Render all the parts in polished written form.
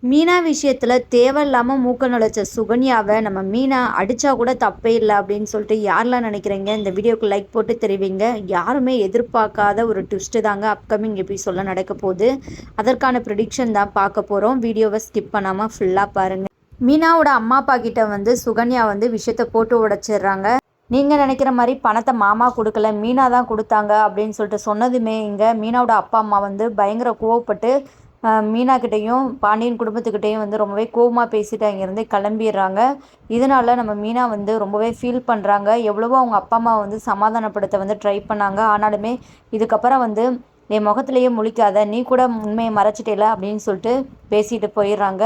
மீனா விஷயத்துல தேவையில்லாம மூக்க நுழைச்ச சுகன்யாவை நம்ம மீனா அடிச்சா கூட தப்பே இல்லை அப்படின்னு சொல்லிட்டு யாரெல்லாம் நினைக்கிறீங்க? இந்த வீடியோக்கு லைக் போட்டு தெரிவிங்க. யாருமே எதிர்பார்க்காத ஒரு ட்விஸ்ட் தாங்க அப்கமிங் எபிசோட்ல நடக்க போகுது. அதற்கான ப்ரிடிக்ஷன் தான் பார்க்க போறோம். வீடியோவை ஸ்கிப் பண்ணாம ஃபுல்லா பாருங்க. மீனாவோட அம்மா அப்பா கிட்ட சுகன்யா விஷயத்த போட்டு உடைச்சிடுறாங்க. நீங்க நினைக்கிற மாதிரி பணத்தை மாமா கொடுக்கல, மீனா தான் கொடுத்தாங்க அப்படின்னு சொல்லிட்டு சொன்னதுமே இங்க மீனாவோட அப்பா அம்மா பயங்கர கோவப்பட்டு மீனா கிட்டேயும் பாண்டியன் குடும்பத்துக்கிட்டேயும் ரொம்பவே கோவமாக பேசிட்டு அங்கேருந்து கிளம்பிடுறாங்க. இதனால நம்ம மீனா ரொம்பவே ஃபீல் பண்ணுறாங்க. எவ்வளவோ அவங்க அப்பா அம்மா சமாதானப்படுத்த ட்ரை பண்ணாங்க. ஆனாலுமே இதுக்கப்புறம் என் முகத்திலேயே முழிக்காத, நீ கூட உண்மையை மறைச்சிட்டேல அப்படின்னு சொல்லிட்டு பேசிட்டு போயிடுறாங்க.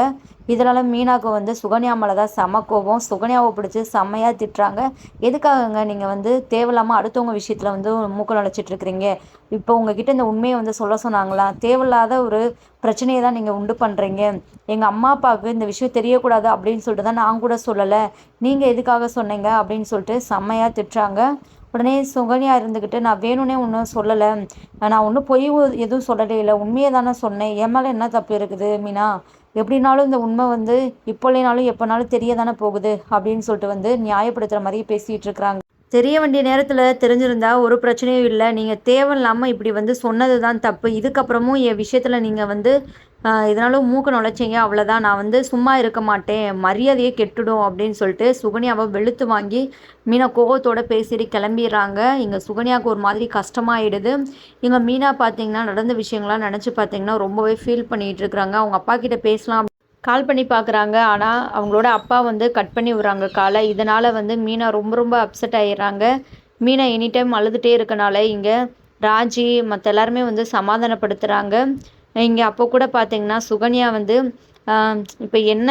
இதனால் மீனாவுக்கு சுகன்யா மேலே தான் செம கோபம். சுகன்யாவை பிடிச்சி செம்மையாக திட்டுறாங்க. எதுக்காகங்க நீங்கள் தேவையில்லாமல் அடுத்தவங்க விஷயத்தில் மூக்க நுழைச்சிட்ருக்கிறீங்க? இப்போ உங்ககிட்ட இந்த உண்மையை சொல்ல சொன்னாங்களா? தேவையில்லாத ஒரு பிரச்சனையை தான் நீங்கள் உண்டு பண்ணுறீங்க. எங்கள் அம்மா அப்பாவுக்கு இந்த விஷயம் தெரியக்கூடாது அப்படின்னு சொல்லிட்டு தான் நான் கூட சொல்லலை, நீங்கள் எதுக்காக சொன்னீங்க அப்படின்னு சொல்லிட்டு செம்மையாக திட்டுறாங்க. உடனே சுகன்யா இருந்துக்கிட்டு, நான் வேணும்னே ஒன்றும் சொல்லலை, நான் ஒன்றும் பொய் எதுவும் சொல்லவே இல்லை, உண்மையை தானே சொன்னேன், என் மேலே என்ன தப்பு இருக்குது மீனா? எப்படினாலும் இந்த உண்மை இப்போ இல்லைனாலும் எப்போனாலும் தெரிய தானே போகுது அப்படின்னு சொல்லிட்டு நியாயப்படுத்துகிற மாதிரி பேசிகிட்டு இருக்கிறாங்க. தெரிய வேண்டிய நேரத்தில் தெரிஞ்சிருந்தா ஒரு பிரச்சனையும் இல்லை. நீங்கள் தேவையில்லாமல் இப்படி சொன்னது தான் தப்பு. இதுக்கப்புறமும் என் விஷயத்தில் நீங்கள் இதனாலும் மூக்க நுழைச்சிங்க, அவ்வளோதான். நான் சும்மா இருக்க மாட்டேன், மரியாதையே கெட்டுடும் அப்படின்னு சொல்லிட்டு சுகன்யாவை வெளுத்து வாங்கி மீனா கோவத்தோடு பேசிட்டு கிளம்பிடுறாங்க. இங்கே சுகன்யாவுக்கு ஒரு மாதிரி கஷ்டமாயிடுது. இங்கே மீனா பார்த்தீங்கன்னா நடந்த விஷயங்கள்லாம் நினச்சி பார்த்தீங்கன்னா ரொம்பவே ஃபீல் பண்ணிகிட்டு இருக்கிறாங்க. அவங்க அப்பா கிட்ட பேசலாம் கால் பண்ணி பார்க்குறாங்க. ஆனால் அவங்களோட அப்பா கட் பண்ணி விடுறாங்க காலை. இதனால் மீனா ரொம்ப ரொம்ப அப்செட் ஆகிடுறாங்க. மீனா எனி டைம் அழுதுகிட்டே இருக்கனால இங்கே ராஜி மற்ற எல்லாருமே சமாதானப்படுத்துகிறாங்க. இங்கே அப்போ கூட பார்த்தீங்கன்னா சுகன்யா இப்போ என்ன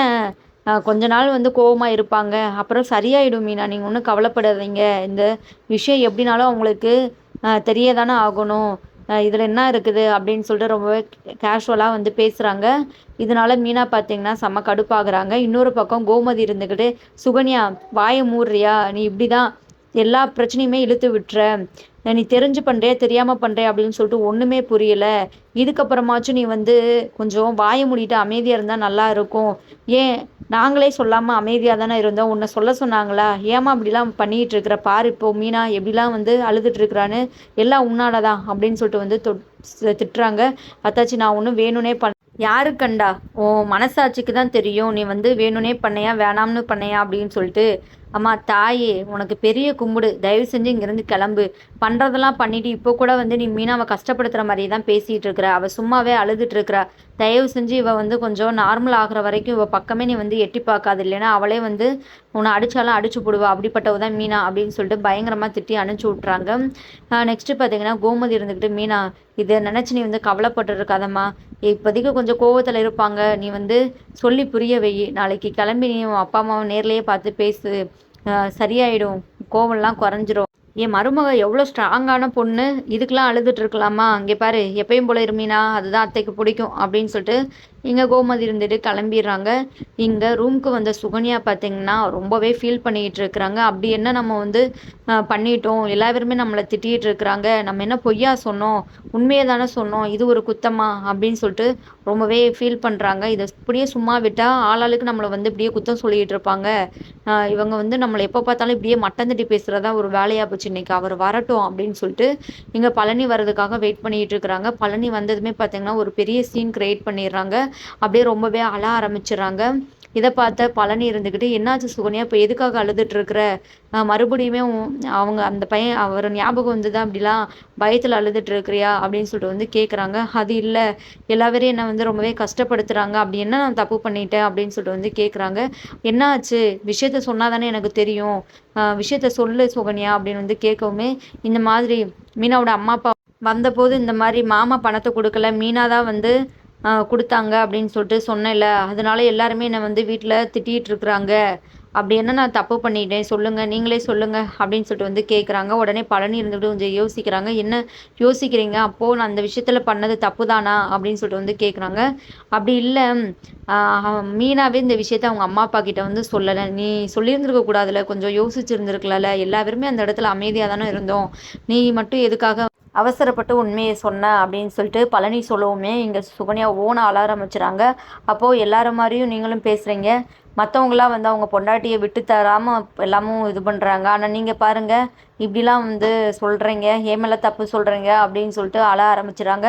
கொஞ்ச நாள் கோவமாக இருப்பாங்க, அப்புறம் சரியாயிடும் மீனா, நீங்கள் ஒன்றும் கவலைப்படாதீங்க, இந்த விஷயம் எப்படினாலும் அவங்களுக்கு தெரிய தானே ஆகணும், இதில் என்ன இருக்குது அப்படின்னு சொல்லிட்டு ரொம்பவே கேஷுவலாக பேசுகிறாங்க. இதனால மீனா பார்த்தீங்கன்னா செம்ம கடுப்பாகிறாங்க. இன்னொரு பக்கம் கோமதி இருந்துக்கிட்டு, சுகன்யா வாயை மூடுறியா, நீ இப்படி தான் எல்லா பிரச்சனையுமே இழுத்து விட்டுற, நீ தெரிஞ்சு பண்ணுறியா தெரியாமல் பண்ணுறியா அப்படின்னு சொல்லிட்டு ஒன்றுமே புரியலை, இதுக்கப்புறமாச்சும் நீ கொஞ்சம் வாயை மூடிட்டு அமைதியாக இருந்தால் நல்லா இருக்கும், ஏன் நாங்களே சொல்லாமல் அமைதியாக தானே இருந்தோம், உன்னை சொல்ல சொன்னாங்களா, ஏமா அப்படிலாம் பண்ணிகிட்டு இருக்கிற பாரு, இப்போ மீனா எப்படிலாம் அழுதுட்டுருக்குறான்னு, எல்லாம் உன்னால தான் அப்படின்னு சொல்லிட்டு திட்டுறாங்க. அத்தாச்சி நான் ஒன்றும் வேணும்னே யாரு கண்டா, உன் மனசாட்சிக்கு தான் தெரியும், நீ வேணும்னே பண்ணையா வேணாம்னு பண்ணையா அப்படின்னு சொல்லிட்டு. அம்மா தாயே, உனக்கு பெரிய கும்பிடு, தயவு செஞ்சு இங்கேருந்து கிளம்பு, பண்ணுறதெல்லாம் பண்ணிட்டு இப்போ கூட நீ மீனாவை கஷ்டப்படுத்துகிற மாதிரி தான் பேசிகிட்டு இருக்கிற, அவள் சும்மாவே அழுதுட்டு இருக்கிறா, தயவு செஞ்சு இவ கொஞ்சம் நார்மல் ஆகிற வரைக்கும் இவ பக்கமே நீ எட்டி பார்க்காது, இல்லைன்னா அவளே உன்னை அடித்தாலும் அடிச்சு போடுவா, அப்படிப்பட்டவ தான் மீனா அப்படின்னு சொல்லிட்டு பயங்கரமாக திட்டி அனுப்பிச்சி விட்றாங்க. நெக்ஸ்ட்டு பார்த்தீங்கன்னா கோமதி இருந்துக்கிட்டு, மீனா இதை நினச்சி நீ கவலைப்பட்டு இருக்காதம்மா, இப்போதைக்கு கொஞ்சம் கோவத்தில் இருப்பாங்க, நீ சொல்லி புரிய வை, நாளைக்கு கிளம்பி நீ உன் அப்பா அம்மாவை நேர்லேயே பார்த்து பேசு, சரியாயிடும், கோவம்லாம் குறைஞ்சிரும், என் மருமக எவ்வளோ ஸ்ட்ராங்கான பொண்ணு, இதுக்கெலாம் அழுதுட்டு இருக்கலாமா, அங்கே பாரு எப்பயும் போல இருமீனா, அதுதான் அத்தைக்கு பிடிக்கும் அப்படின்னு சொல்லிட்டு இங்கே கோமதி இருந்துட்டு கிளம்பிடுறாங்க. இங்கே ரூமுக்கு வந்த சுகன்யா பார்த்தீங்கன்னா ரொம்பவே ஃபீல் பண்ணிகிட்டு இருக்கிறாங்க. அப்படி என்ன நம்ம பண்ணிட்டோம், எல்லாருமே நம்மளை திட்டிகிட்டு இருக்கிறாங்க, நம்ம என்ன பொய்யா சொன்னோம், உண்மையை தானே சொன்னோம், இது ஒரு குத்தமா அப்படின்னு சொல்லிட்டு ரொம்பவே ஃபீல் பண்ணுறாங்க. இதை இப்படியே சும்மா விட்டால் ஆளாளுக்கு நம்மளை இப்படியே குத்தம் சொல்லிகிட்டு இருப்பாங்க, இவங்க நம்மளை எப்போ பார்த்தாலும் இப்படியே மட்டம் தட்டி பேசுகிறதா ஒரு வேலையாக போச்சு, இன்னைக்கு அவர் வரட்டும் அப்படின்னு சொல்லிட்டு இங்கே பழனி வர்றதுக்காக வெயிட் பண்ணிகிட்டு இருக்கிறாங்க. பழனி வந்ததுமே பார்த்தீங்கன்னா ஒரு பெரிய சீன் கிரியேட் பண்ணிடுறாங்க. அப்படியே ரொம்பவே அழ ஆரம்பிச்சிடுறாங்க. இதை பார்த்த பழனி இருந்துக்கிட்டு, என்னாச்சு சுகன்யா, இப்போ எதுக்காக அழுதுட்டு இருக்கிற, மறுபடியுமே அவங்க அந்த பையன் அவர் ஞாபகம் தான் அப்படிலாம் பயத்தில் அழுதுட்டு இருக்கிறியா அப்படின்னு சொல்லிட்டு கேட்குறாங்க. அது இல்லை, எல்லாரையும் என்னை ரொம்பவே கஷ்டப்படுத்துகிறாங்க, அப்படி என்ன நான் தப்பு பண்ணிட்டேன் அப்படின்னு சொல்லிட்டு கேட்குறாங்க. என்னாச்சு, விஷயத்த சொன்னால் தானே எனக்கு தெரியும், விஷயத்த சொல்லு சுகன்யா அப்படின்னு கேட்கவுமே, இந்த மாதிரி மீனாவோட அம்மா அப்பா வந்தபோது இந்த மாதிரி மாமா பணத்தை கொடுக்கல, மீனா தான் கொடுத்தாங்க அப்படின்னு சொல்லிட்டு சொன்னேன்ல, அதனால எல்லாருமே என்னை வீட்டில் திட்டிகிட்டு இருக்கிறாங்க, அப்படி என்ன நான் தப்பு பண்ணிட்டேன் சொல்லுங்கள், நீங்களே சொல்லுங்கள் அப்படின்னு சொல்லிட்டு கேட்குறாங்க. உடனே பழனி இருந்துகிட்டு கொஞ்சம் யோசிக்கிறாங்க. என்ன யோசிக்கிறீங்க, அப்போது நான் அந்த விஷயத்தில் பண்ணது தப்பு தானா அப்படின்னு சொல்லிட்டு கேட்குறாங்க. அப்படி இல்லை, மீனாவே இந்த விஷயத்த அவங்க அம்மா அப்பா கிட்ட சொல்லலை, நீ சொல்லியிருந்துருக்க கூடாதுல, கொஞ்சம் யோசிச்சுருந்துருக்கலாம்ல, எல்லாருமே அந்த இடத்துல அமைதியாக தானே இருந்தோம், நீ மட்டும் எதுக்காக அவசரப்பட்டு உண்மையை சொன்னேன் அப்படின்னு சொல்லிட்டு பழனி சொல்லவுமே இங்கே சுகன்யா ஓன அழ ஆரம்பிச்சுறாங்க. அப்போது எல்லார மாதிரியும் நீங்களும் பேசுகிறீங்க, மற்றவங்களாம் வந்து அவங்க பொண்டாட்டியை விட்டு தராமல் எல்லாமும் இது பண்ணுறாங்க, ஆனால் நீங்கள் பாருங்கள் இப்படிலாம் வந்து சொல்கிறீங்க, ஏன் மேலே தப்பு சொல்கிறீங்க அப்படின்னு சொல்லிட்டு அழ ஆரம்பிச்சுறாங்க.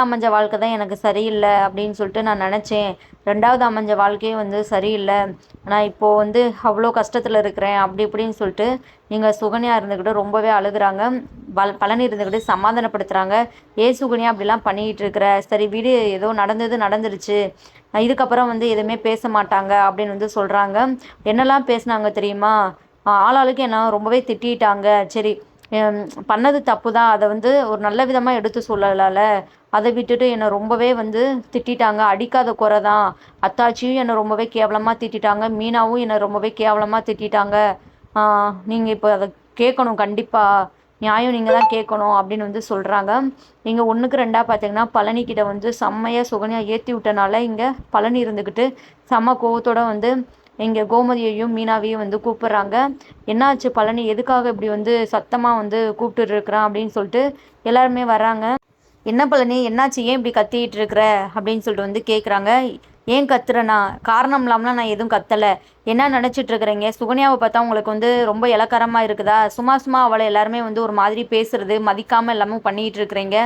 அமைஞ்ச வாழ்க்கை தான் எனக்கு சரியில்லை அப்படின்னு சொல்லிட்டு நான் நினச்சேன், 2வது அமைஞ்ச வாழ்க்கையும் வந்து சரியில்லை, நான் இப்போது வந்து அவ்வளோ கஷ்டத்தில் இருக்கிறேன் அப்படி இப்படின்னு சொல்லிட்டு நீங்கள் சுகன்யா இருந்துக்கிட்டு ரொம்பவே அழுகுறாங்க. பழனி இருந்துக்கிட்டு சமாதானப்படுத்துகிறாங்க. சுகன்யா அப்படிலாம் பண்ணிக்கிட்டு இருக்கிற, சரி வீடு ஏதோ நடந்துருச்சு, இதுக்கப்புறம் வந்து எதுவுமே பேச மாட்டாங்க அப்படின்னு வந்து சொல்கிறாங்க. என்னெல்லாம் பேசுனாங்க தெரியுமா, ஆளாளுக்கு என்ன ரொம்பவே திட்டாங்க, சரி பண்ணது தப்பு தான், அதை வந்து ஒரு நல்ல விதமாக எடுத்து சொல்லலாம்ல, அதை விட்டுட்டு என்னை ரொம்பவே வந்து திட்டாங்க, அடிக்காத குறை தான், அத்தாச்சியும் என்னை ரொம்பவே கேவலமாக திட்டாங்க, மீனாவும் என்னை ரொம்பவே கேவலமாக திட்டாங்க, நீங்கள் இப்போ அதை கேட்கணும், கண்டிப்பாக நியாயம் நீங்கள் தான் கேட்கணும் அப்படின்னு வந்து சொல்கிறாங்க. இங்கே 1க்கு 2 பார்த்தீங்கன்னா பழனிக்கிட்ட வந்து செம்மையாக சுகன்யாக ஏற்றி விட்டனால இங்கே பழனி இருந்துக்கிட்டு செம்ம கோவத்தோடு வந்து இங்கே கோமதியையும் மீனாவையும் வந்து கூப்பிட்றாங்க. என்னாச்சு பழனி, எதுக்காக இப்படி வந்து சத்தமாக வந்து கூப்பிட்டு இருக்கிறான் அப்படின்னு சொல்லிட்டு எல்லாருமே வராங்க. என்ன பழனி என்னாச்சு, ஏன் இப்படி கத்திக்கிட்டு இருக்கிற அப்படின்னு சொல்லிட்டு வந்து கேட்குறாங்க. ஏன் கத்துறேண்ணா, காரணம் இல்லாமலாம் நான் எதுவும் கத்தலை, என்ன நினச்சிட்டு இருக்கிறீங்க, சுகன்யாவை பார்த்தா உங்களுக்கு வந்து ரொம்ப இலக்காரமாக இருக்குதா, சும்மா அவளை எல்லாருமே வந்து ஒரு மாதிரி பேசுறது மதிக்காமல் எல்லாமே பண்ணிகிட்டு இருக்கிறீங்க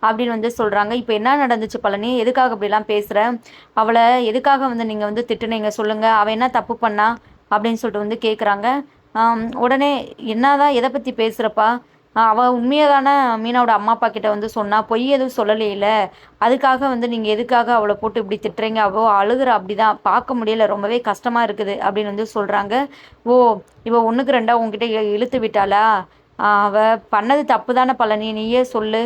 அப்படின்னு வந்து சொல்கிறாங்க. இப்போ என்ன நடந்துச்சு பழனி, எதுக்காக இப்படிலாம் பேசுகிற, அவளை எதுக்காக வந்து நீங்கள் வந்து திட்டுனீங்க சொல்லுங்கள், அவள் என்ன தப்பு பண்ணா அப்படின்னு சொல்லிட்டு வந்து கேட்குறாங்க. உடனே என்னதான் எதை பற்றி பேசுகிறப்பா, அவள் உண்மையை தானே மீனாவோட அம்மா அப்பா கிட்ட வந்து சொன்னா, பொய் எதுவும் சொல்லலையில, அதுக்காக வந்து நீங்கள் எதுக்காக அவளை போட்டு இப்படி திட்டுறீங்க, அவள் அழுகுற, அப்படிதான் பார்க்க முடியல, ரொம்பவே கஷ்டமாக இருக்குது அப்படின்னு வந்து சொல்கிறாங்க. ஓ, இவள் 1க்கு 2 உங்ககிட்ட இழுத்து விட்டாளா, அவள் பண்ணது தப்பு தானே பழனி, நீயே சொல்லு,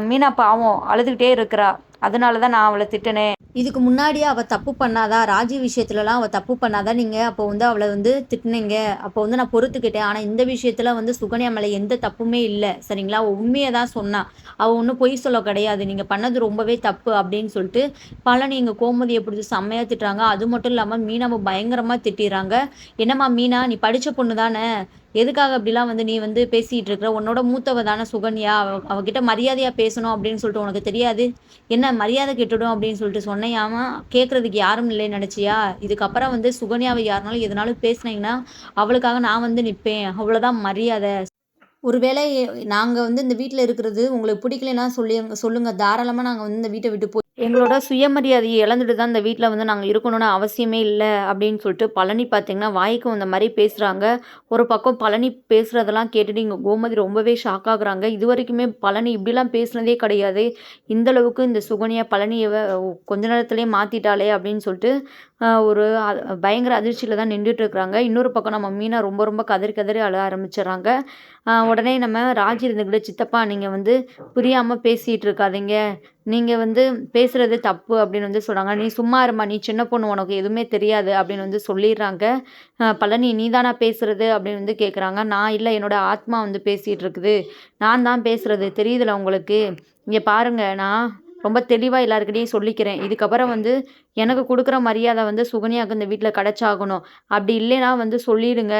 மீனா பாவம் அழுதுகிட்டே இருக்கிறா, அதனால தான் நான் அவளை திட்டினேன், இதுக்கு முன்னாடியே அவள் தப்பு பண்ணாதா, ராஜி விஷயத்துலலாம் அவள் தப்பு பண்ணாதா, நீங்கள் அப்போ வந்து அவளை வந்து திட்டினீங்க, அப்போ வந்து நான் பொறுத்துக்கிட்டேன், ஆனால் இந்த விஷயத்தில் வந்து சுகன்யா மேலே எந்த தப்புமே இல்லை சரிங்களா, அவள் உண்மையை தான் சொன்னான், அவள் ஒன்றும் பொய் சொல்ல கிடையாது, நீங்கள் பண்ணது ரொம்பவே தப்பு அப்படின்னு சொல்லிட்டு பழனி இங்கே கோமதியை பிடிச்சி செம்மையாக திட்டுறாங்க. அது மட்டும் இல்லாமல் மீனாவை பயங்கரமாக திட்டிடுறாங்க. என்னம்மா மீனா, நீ படித்த பொண்ணு தானே, எதுக்காக அப்படிலாம் வந்து நீ வந்து பேசிகிட்டு இருக்கிற, உன்னோட மூத்தவ தானே சுகன்யா, அவகிட்ட மரியாதையாக பேசணும் அப்படின்னு சொல்லிட்டு உனக்கு தெரியாது, என்ன மரியாதை கெட்டுடும் அப்படின்னு சொல்லிட்டு சொன்னையாமா, கேட்குறதுக்கு யாரும் இல்லைன்னு நினச்சியா, இதுக்கப்புறம் வந்து சுகன்யாவை யாருனாலும் எதனாலும் பேசுனீங்கன்னா அவளுக்காக நான் வந்து நிற்பேன், அவ்வளோதான் மரியாதை, ஒருவேளை நாங்கள் வந்து இந்த வீட்டில் இருக்கிறது உங்களுக்கு பிடிக்கலன்னா சொல்லுங்கள், தாராளமாக நாங்கள் வந்து இந்த வீட்டை விட்டு போய் எங்களோட சுயமரியாதையை இழந்துட்டு தான் இந்த வீட்டில் வந்து நாங்கள் இருக்கணும்னு அவசியமே இல்லை அப்படின்னு சொல்லிட்டு பழனி பார்த்திங்கன்னா வாய்க்கு அந்த மாதிரி பேசுகிறாங்க. ஒரு பக்கம் பழனி பேசுகிறதெல்லாம் கேட்டுட்டு இங்கே கோமதி ரொம்பவே ஷாக் ஆகுறாங்க. இது வரைக்குமே பழனி இப்படிலாம் பேசுனதே கிடையாது, இந்தளவுக்கு இந்த சுகன்யா பழனியை கொஞ்ச நேரத்துலேயே மாற்றிட்டாளே அப்படின்னு சொல்லிட்டு ஒரு பயங்கர அதிர்ச்சியில் தான் நின்றுட்டுருக்குறாங்க. இன்னொரு பக்கம் நம்ம மீனா ரொம்ப ரொம்ப கதறி கதறி அழ ஆரம்பிச்சிடுறாங்க. உடனே நம்ம ராஜி இருந்துக்கிட்டு, சித்தப்பா நீங்கள் வந்து புரியாமல் பேசிகிட்டு இருக்காதீங்க, நீங்கள் வந்து பேசுகிறது தப்பு அப்படின்னு வந்து சொல்கிறாங்க. நீ சும்மா இருமா, நீ சின்ன பொண்ணு, உனக்கு எதுவுமே தெரியாது அப்படின்னு வந்து சொல்லிடுறாங்க. பழனி நீ தானா பேசுகிறது அப்படின்னு வந்து கேட்குறாங்க. நான் இல்லை, என்னோட ஆத்மா வந்து பேசிகிட்டு இருக்குது, நான் தான் பேசுகிறது, தெரியுதுல உங்களுக்கு, இங்கே பாருங்கள், நான் ரொம்ப தெளிவாக எல்லாருக்கிட்டையும் சொல்லிக்கிறேன், இதுக்கப்புறம் வந்து எனக்கு கொடுக்குற மரியாதை வந்து சுகன்யாவுக்கு இந்த வீட்டில் கிடச்சாகணும், அப்படி இல்லைன்னா வந்து சொல்லிடுங்க,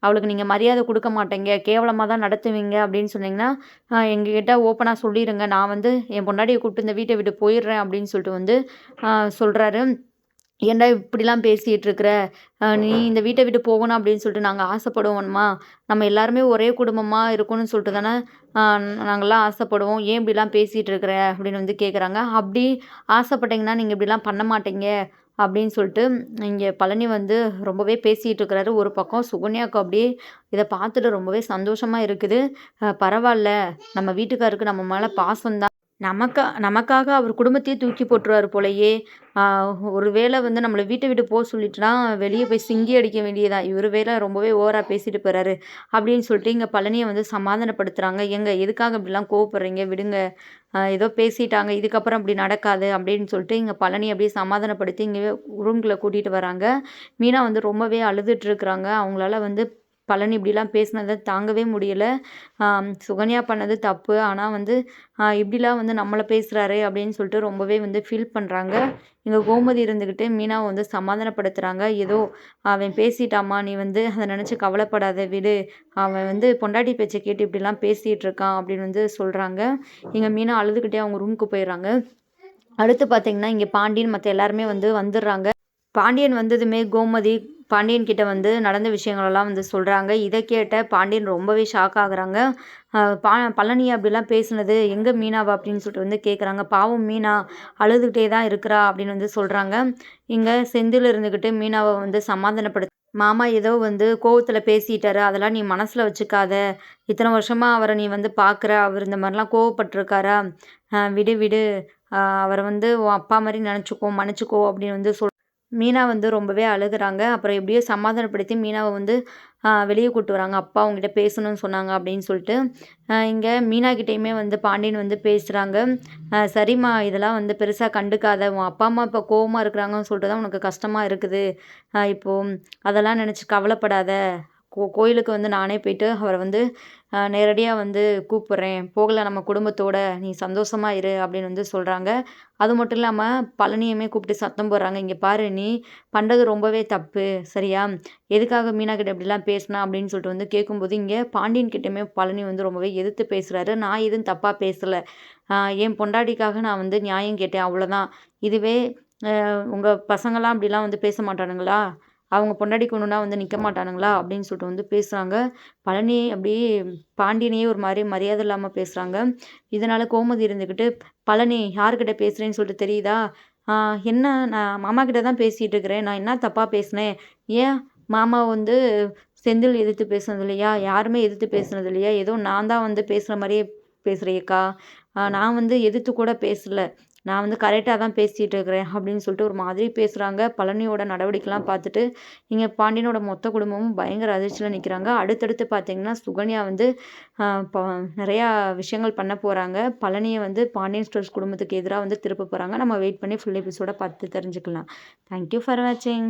அவளுக்கு நீங்கள் மரியாதை கொடுக்க மாட்டேங்க, கேவலமாக தான் நடத்துவீங்க அப்படின்னு சொன்னீங்கன்னா எங்ககிட்ட ஓப்பனாக சொல்லிடுங்க, நான் வந்து என் பொண்டாட்டியை கூப்பிட்டு இந்த வீட்டை விட்டு போயிடுறேன் அப்படின்னு சொல்லிட்டு வந்து சொல்கிறாரு. ஏன்டா இப்படிலாம் பேசிகிட்டு இருக்கிற, நீ இந்த வீட்டை விட்டு போகணும் அப்படின்னு சொல்லிட்டு நாங்கள் ஆசைப்படுவோம்மா, நம்ம எல்லாருமே ஒரே குடும்பமாக இருக்கணும்னு சொல்லிட்டு தானே நாங்கள்லாம் ஆசைப்படுவோம், ஏன் இப்படிலாம் பேசிகிட்டு இருக்கிற அப்படின்னு வந்து கேட்குறாங்க. அப்படி ஆசைப்பட்டீங்கன்னா நீங்கள் இப்படிலாம் பண்ண மாட்டீங்க அப்படின்னு சொல்லிட்டு இங்கே பழனி வந்து ரொம்பவே பேசிகிட்டு இருக்கிறாரு. ஒரு பக்கம் சுகன்யாவுக்கு அப்படியே இதை பார்த்துட்டு ரொம்பவே சந்தோஷமாக இருக்குது. பரவாயில்ல, நம்ம வீட்டுக்காருக்கு நம்ம மேலே பாசம் தான், நமக்காக அவர் குடும்பத்தையே தூக்கி போட்டுருவார் போலயே, ஒரு வேளை வந்து நம்மளை வீட்டை விட்டு போக சொல்லிட்டுனா வெளியே போய் சிங்கி அடிக்க வேண்டியதான், இவர் வேலை ரொம்பவே ஓவராக பேசிட்டு போகிறாரு அப்படின்னு சொல்லிட்டு இங்கே பழனியை வந்து சமாதானப்படுத்துகிறாங்க. எதுக்காக இப்படிலாம் கோவப்படுறீங்க, விடுங்க, ஏதோ பேசிட்டாங்க, இதுக்கப்புறம் அப்படி நடக்காது அப்படின்னு சொல்லிட்டு இங்கே பழனி அப்படியே சமாதானப்படுத்தி இங்கே ரூம்குள்ளே கூட்டிகிட்டு வராங்க. மீனா வந்து ரொம்பவே அழுதுட்டுருக்குறாங்க. அவங்களால வந்து பழனி இப்படிலாம் பேசினத தாங்கவே முடியல. சுகன்யா பண்ணது தப்பு. ஆனால் வந்து இப்படிலாம் வந்து நம்மளை பேசுகிறாரே அப்படின்னு சொல்லிட்டு ரொம்பவே வந்து ஃபீல் பண்ணுறாங்க. இங்கே கோமதி இருந்துக்கிட்டு மீனாவை வந்து சமாதானப்படுத்துகிறாங்க. ஏதோ அவன் பேசிட்டாமா, நீ வந்து அதை நினச்சி கவலைப்படாத விடு. அவன் வந்து பொண்டாட்டி பேச்சை கேட்டு இப்படிலாம் பேசிகிட்டு இருக்கான் அப்படின்னு வந்து சொல்கிறாங்க. இங்கே மீனா அழுதுகிட்டே அவங்க ரூமுக்கு போயிடுறாங்க. அடுத்து பார்த்தீங்கன்னா இங்கே பாண்டியன் மற்ற எல்லாருமே வந்து வந்துடுறாங்க. பாண்டியன் வந்ததுமே கோமதி பாண்டியன் கிட்ட வந்து நடந்த விஷயங்களெல்லாம் வந்து சொல்கிறாங்க. இதை கேட்ட பாண்டியன் ரொம்பவே ஷாக் ஆகுறாங்க. பழனி அப்படிலாம் பேசுனது எங்கே மீனாவா அப்படின்னு சொல்லிட்டு வந்து கேட்குறாங்க. பாவம் மீனா அழுதுகிட்டே தான் இருக்கிறா அப்படின்னு வந்து சொல்கிறாங்க. இங்கே செந்தில் இருந்துக்கிட்டு மீனாவை வந்து மாமா ஏதோ வந்து கோவத்தில் பேசிட்டாரு, அதெல்லாம் நீ மனசில் வச்சுக்காத. இத்தனை வருஷமாக அவரை நீ வந்து பார்க்குற, அவர் இந்த மாதிரிலாம் கோவப்பட்டிருக்காரா, விடு விடு, அவரை வந்து உன் அப்பா மாதிரி நினச்சிக்கோ, மன்னிச்சிக்கோ அப்படின்னு வந்து மீனா வந்து ரொம்பவே அழுகுறாங்க. அப்புறம் எப்படியோ சமாதானப்படுத்தி மீனாவை வந்து வெளியே கூட்டு வராங்க. அப்பா உங்ககிட்ட பேசணும்னு சொன்னாங்க அப்படின்னு சொல்லிட்டு. இங்கே மீனா கிட்டேயுமே வந்து பாண்டியன் வந்து பேசுகிறாங்க. சரிம்மா, இதெல்லாம் வந்து பெருசாக கண்டுக்காத. உன் அப்பா அம்மா இப்போ கோவமாக இருக்கிறாங்கன்னு சொல்லிட்டு தான் உனக்கு கஷ்டமாக இருக்குது. இப்போது அதெல்லாம் நினச்சி கவலைப்படாத. கோயிலுக்கு வந்து நானே போயிட்டு அவரை வந்து நேரடியாக வந்து கூப்பிட்றேன். போகல நம்ம குடும்பத்தோட, நீ சந்தோஷமா இரு அப்படின்னு வந்து சொல்கிறாங்க. அது மட்டும் இல்லாமல் பழனியுமே கூப்பிட்டு சத்தம் போடுறாங்க. இங்கே பாரு, நீ பண்ணுறது ரொம்பவே தப்பு, சரியா? எதுக்காக மீனா கிட்ட இப்படிலாம் பேசினா அப்படின்னு சொல்லிட்டு வந்து கேட்கும்போது, இங்கே பாண்டியன் கிட்டேயுமே பழனி வந்து ரொம்பவே எதிர்த்து பேசுகிறாரு. நான் எதுவும் தப்பாக பேசலை. என் பொண்டாட்டிக்காக நான் வந்து நியாயம் கேட்டேன், அவ்வளோதான். இதுவே உங்கள் பசங்களாம் அப்படிலாம் வந்து பேச மாட்டானுங்களா? அவங்க பொண்டாட்டிக்கு ஒன்றுனா வந்து நிற்க மாட்டானுங்களா அப்படின்னு சொல்லிட்டு வந்து பேசுகிறாங்க. பழனி அப்படியே பாண்டியனையே ஒரு மாதிரி மரியாதை இல்லாமல் பேசுகிறாங்க. இதனால் கோமதி இருந்துக்கிட்டு, பழனி யார்கிட்ட பேசுகிறேன்னு சொல்லிட்டு தெரியுதா? என்ன, நான் மாமா கிட்ட தான் பேசிகிட்டு இருக்கிறேன். நான் என்ன தப்பாக பேசினேன்? ஏன் மாமா வந்து செந்தில் எதிர்த்து பேசுனது இல்லையா? யாருமே எதிர்த்து பேசுனது இல்லையா? ஏதோ நான் தான் வந்து பேசுகிற மாதிரியே பேசுகிறியேக்கா. நான் வந்து எதிர்த்து கூட பேசலை. நான் வந்து கரெக்டாக தான் பேசிகிட்டு இருக்கிறேன் அப்படின்னு சொல்லிட்டு ஒரு மாதிரி பேசுகிறாங்க. பழனியோட நடவடிக்கைலாம் பார்த்துட்டு இங்கே பாண்டியனோட மொத்த குடும்பமும் பயங்கர அதிர்ச்சியில் நிற்கிறாங்க. அடுத்தடுத்து பார்த்தீங்கன்னா சுகன்யா வந்து நிறையா விஷயங்கள் பண்ண போகிறாங்க. பழனியை வந்து பாண்டியன் ஸ்டோர்ஸ் குடும்பத்துக்கு எதிராக வந்து திருப்ப போகிறாங்க. நம்ம வெயிட் பண்ணி ஃபுல் எபிசோட பார்த்து தெரிஞ்சுக்கலாம். தேங்க்யூ ஃபார் வாட்சிங்.